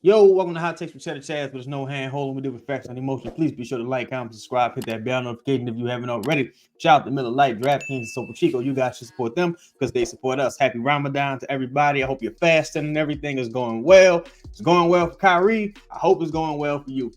Yo, welcome to Hot Takes with Chedda Chaz, but there's no hand holding. We do with facts and emotion. Please be sure to like, comment, subscribe, hit that bell notification if you haven't already. Shout out to Miller Lite, DraftKings, and Super Chico. You guys should support them because they support us. Happy Ramadan to everybody. I hope you're fasting and everything is going well. It's going well for Kyrie. I hope it's going well for you.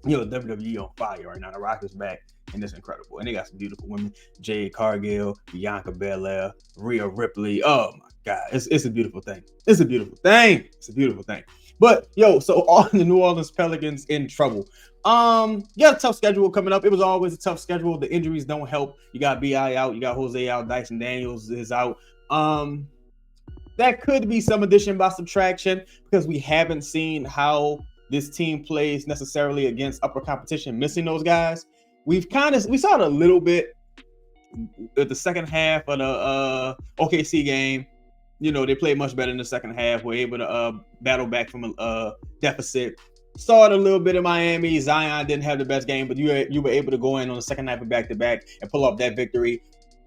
Yo, WWE on fire right now. The Rock is back, and it's incredible. And they got some beautiful women: Jade Cargill, Bianca Belair, Rhea Ripley. Oh my God, it's a beautiful thing. It's a beautiful thing. It's a beautiful thing. But yo, so all the New Orleans Pelicans in trouble. You got a tough schedule coming up. It was always a tough schedule. The injuries don't help. You got BI out. You got Jose out. Dyson Daniels is out. That could be some addition by subtraction because we haven't seen how this team plays necessarily against upper competition, missing those guys. We saw it a little bit at the second half of the OKC game. You know, they played much better in the second half. We're able to battle back from a deficit. Saw it a little bit in Miami. Zion didn't have the best game, but you were able to go in on the second half of back-to-back and pull off that victory.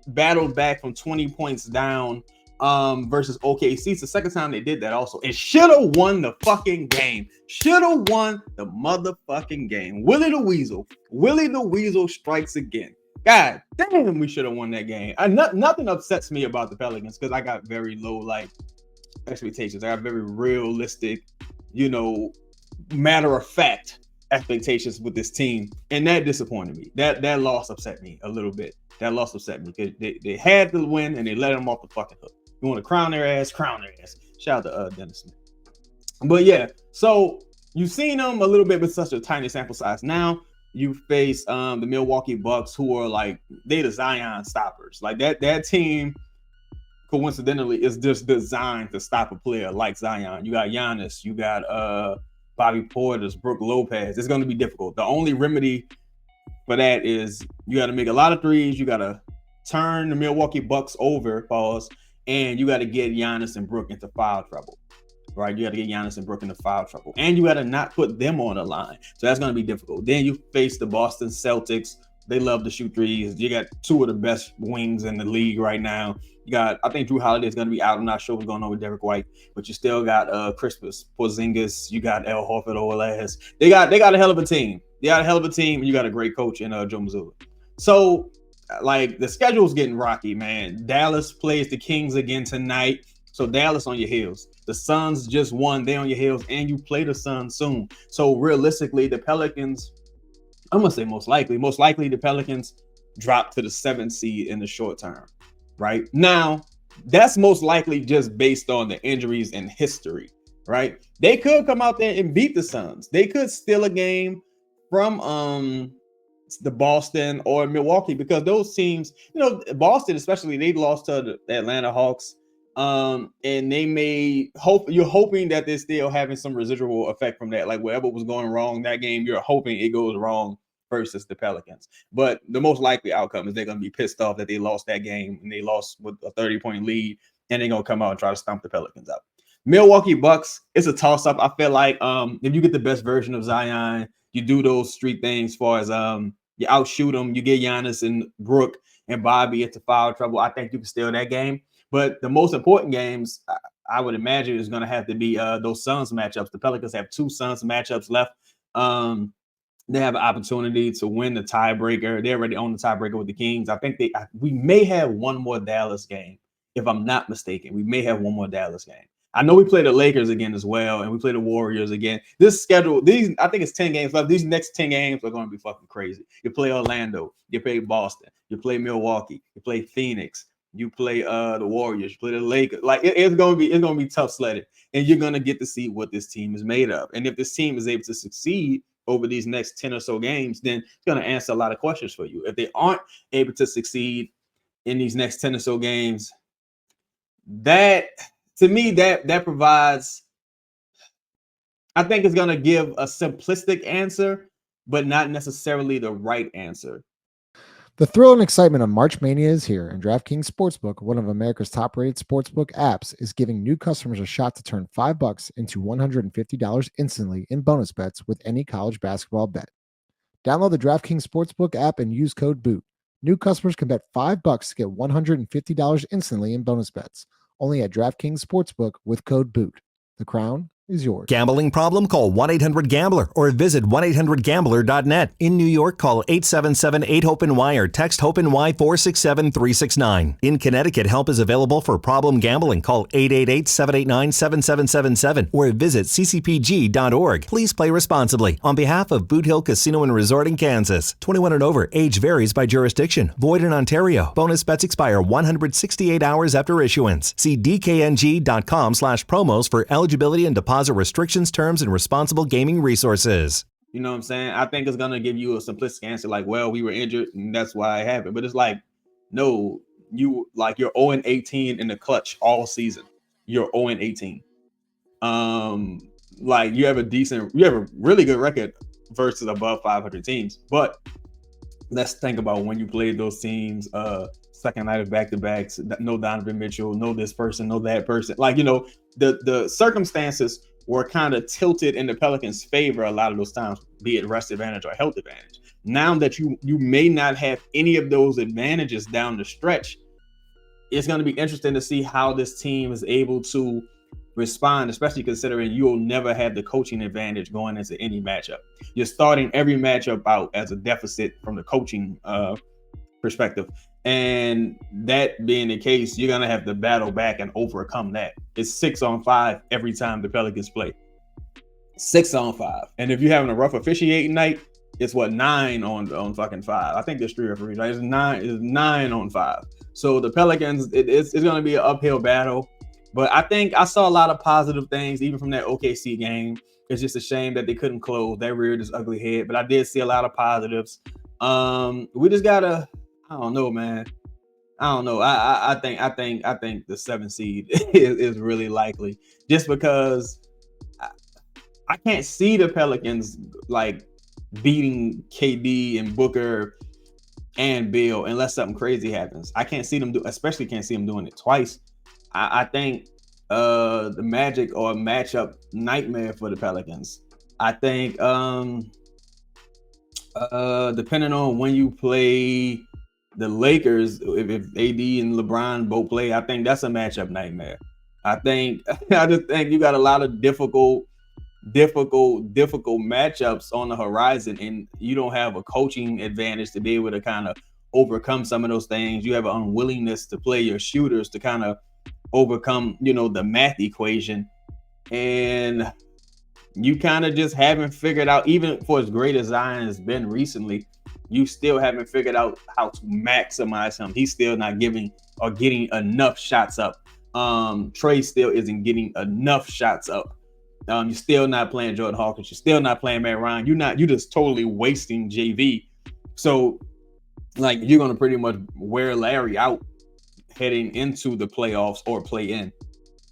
Battled back from 20 points down versus OKC. It's the second time they did that also. It should have won the fucking game. Should have won the motherfucking game. Willie the Weasel strikes again. God damn, we should have won that game. Nothing upsets me about the Pelicans because I got very low expectations. I got very realistic, matter of fact expectations with this team, and that disappointed me. That loss upset me a little bit. That loss upset me because they had to win and they let them off the fucking hook. You want to crown their ass, crown their ass. Shout out to Dennis Smith. But yeah, so you've seen them a little bit with such a tiny sample size. Now you face the Milwaukee Bucks, who are they the Zion stoppers. Like that team, coincidentally, is just designed to stop a player like Zion. You got Giannis, you got Bobby Portis, Brook Lopez. It's going to be difficult. The only remedy for that is you got to make a lot of threes. You got to turn the Milwaukee Bucks over, pause, and you got to get Giannis and Brook into foul trouble. Right, you got to get Giannis and Brook into foul trouble, and you got to not put them on the line. So that's going to be difficult. Then you face the Boston Celtics. They love to shoot threes. You got two of the best wings in the league right now. You got, I think Drew Holiday is going to be out. I'm not sure what's going on with Derek White, but you still got Kristaps Porzingis. You got El Horford Olajuwon. They got a hell of a team. They got a hell of a team, and you got a great coach in Joe Mazzulla. So, the schedule's getting rocky, man. Dallas plays the Kings again tonight. So Dallas on your heels. The Suns just won. They on your heels, and you play the Suns soon. So realistically, the Pelicans, I'm going to say most likely the Pelicans drop to the 7th seed in the short term, right? Now, that's most likely just based on the injuries and history, right? They could come out there and beat the Suns. They could steal a game from the Boston or Milwaukee because those teams, Boston especially, they lost to the Atlanta Hawks. And they may you're hoping that they're still having some residual effect from that. Like whatever was going wrong that game, you're hoping it goes wrong versus the Pelicans. But the most likely outcome is they're going to be pissed off that they lost that game and they lost with a 30-point lead, and they're going to come out and try to stomp the Pelicans out. Milwaukee Bucks, it's a toss-up. I feel like if you get the best version of Zion, you do those street things as far as you outshoot them, you get Giannis and Brook and Bobby into foul trouble. I think you can steal that game. But the most important games, I would imagine, is going to have to be those Suns matchups. The Pelicans have 2 Suns matchups left. They have an opportunity to win the tiebreaker. They're already on the tiebreaker with the Kings. I think we may have one more Dallas game, if I'm not mistaken. We may have one more Dallas game. I know we play the Lakers again as well, and we play the Warriors again. This schedule, I think it's 10 games left. These next 10 games are going to be fucking crazy. You play Orlando, you play Boston, you play Milwaukee, you play Phoenix. You play the Warriors, you play the Lakers. It's gonna be tough sledding, and you're gonna get to see what this team is made of. And if this team is able to succeed over these next 10 or so games, then it's gonna answer a lot of questions for you. If they aren't able to succeed in these next 10 or so games, that to me that provides, I think it's gonna give a simplistic answer, but not necessarily the right answer. The thrill and excitement of March Mania is here, and DraftKings Sportsbook, one of America's top-rated sportsbook apps, is giving new customers a shot to turn $5 into $150 instantly in bonus bets with any college basketball bet. Download the DraftKings Sportsbook app and use code BOOT. New customers can bet $5 to get $150 instantly in bonus bets, only at DraftKings Sportsbook with code BOOT. The crown is yours. Gambling problem? Call 1-800-GAMBLER or visit 1-800-GAMBLER.net. In New York, call 877-8-HOPE-NY or text HOPE-NY 467-369. In Connecticut, help is available for problem gambling. Call 888-789-7777 or visit ccpg.org. Please play responsibly. On behalf of Boot Hill Casino and Resort in Kansas, 21 and over, age varies by jurisdiction. Void in Ontario. Bonus bets expire 168 hours after issuance. See dkng.com/promos for eligibility and deposit restrictions, terms, and responsible gaming resources. You know what I'm saying? I think it's going to give you a simplistic answer like, well, we were injured and that's why it happened. But it's like, no, you're 0-18 in the clutch all season. You're 0-18. Like you have a really good record versus above 500 teams. But let's think about when you played those teams, second night of back-to-backs, no Donovan Mitchell, no this person, no that person. Like, you know, the circumstances were kind of tilted in the Pelicans' favor a lot of those times, be it rest advantage or health advantage. Now that you may not have any of those advantages down the stretch, it's going to be interesting to see how this team is able to respond, especially considering you'll never have the coaching advantage going into any matchup. You're starting every matchup out as a deficit from the coaching perspective. And that being the case, you're going to have to battle back and overcome that. It's 6-on-5 every time the Pelicans play. 6-on-5. And if you're having a rough officiating night, it's 9 on fucking 5. I think there's 3 referees, right? It's 9 on 5. So the Pelicans, it's going to be an uphill battle. But I think I saw a lot of positive things, even from that OKC game. It's just a shame that they couldn't close. That reared its ugly head. But I did see a lot of positives. We just gotta, I don't know, man. I don't know. I think the 7th seed is really likely, just because I can't see the Pelicans like beating KD and Booker and Bill unless something crazy happens. I can't see them especially can't see them doing it twice. I think the Magic or a matchup nightmare for the Pelicans. I think depending on when you play the Lakers, if AD and LeBron both play, I think that's a matchup nightmare. I just think you got a lot of difficult matchups on the horizon, and you don't have a coaching advantage to be able to kind of overcome some of those things. You have an unwillingness to play your shooters to kind of overcome, the math equation, and you kind of just haven't figured out, even for as great as Zion has been recently, you still haven't figured out how to maximize him. He's still not giving or getting enough shots up. Trey still isn't getting enough shots up. You're still not playing Jordan Hawkins. You're still not playing Matt Ryan. You're just totally wasting JV. So, like, you're going to pretty much wear Larry out heading into the playoffs or play in.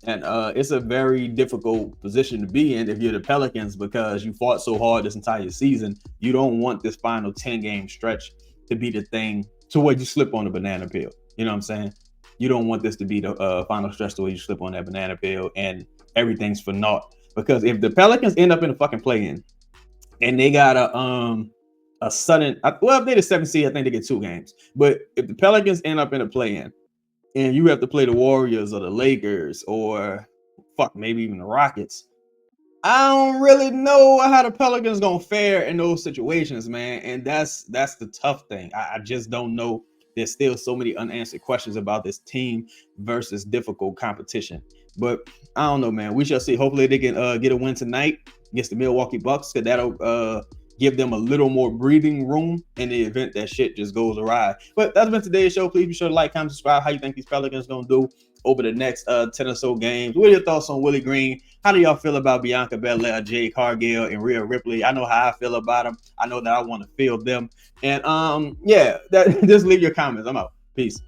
And it's a very difficult position to be in if you're the Pelicans, because you fought so hard this entire season. You don't want this final 10-game stretch to be the thing to where you slip on the banana peel. You know what I'm saying? You don't want this to be the final stretch to where you slip on that banana peel and everything's for naught. Because if the Pelicans end up in a fucking play-in and they got a sudden, if they're the 7th seed, I think they get 2 games. But if the Pelicans end up in a play-in and you have to play the Warriors or the Lakers or maybe even the Rockets, I don't really know how the Pelicans gonna fare in those situations, man. And that's the tough thing. I just don't know. There's still so many unanswered questions about this team versus difficult competition. But I don't know, man. We shall see. Hopefully they can get a win tonight against the Milwaukee Bucks, because that'll give them a little more breathing room in the event that shit just goes awry. But that's been today's show. Please be sure to like, comment, subscribe. How you think these Pelicans going to do over the next 10 or so games? What are your thoughts on Willie Green? How do y'all feel about Bianca Belair, Jay Cargill, and Rhea Ripley? I know how I feel about them. I know that I want to field them. And just leave your comments. I'm out. Peace.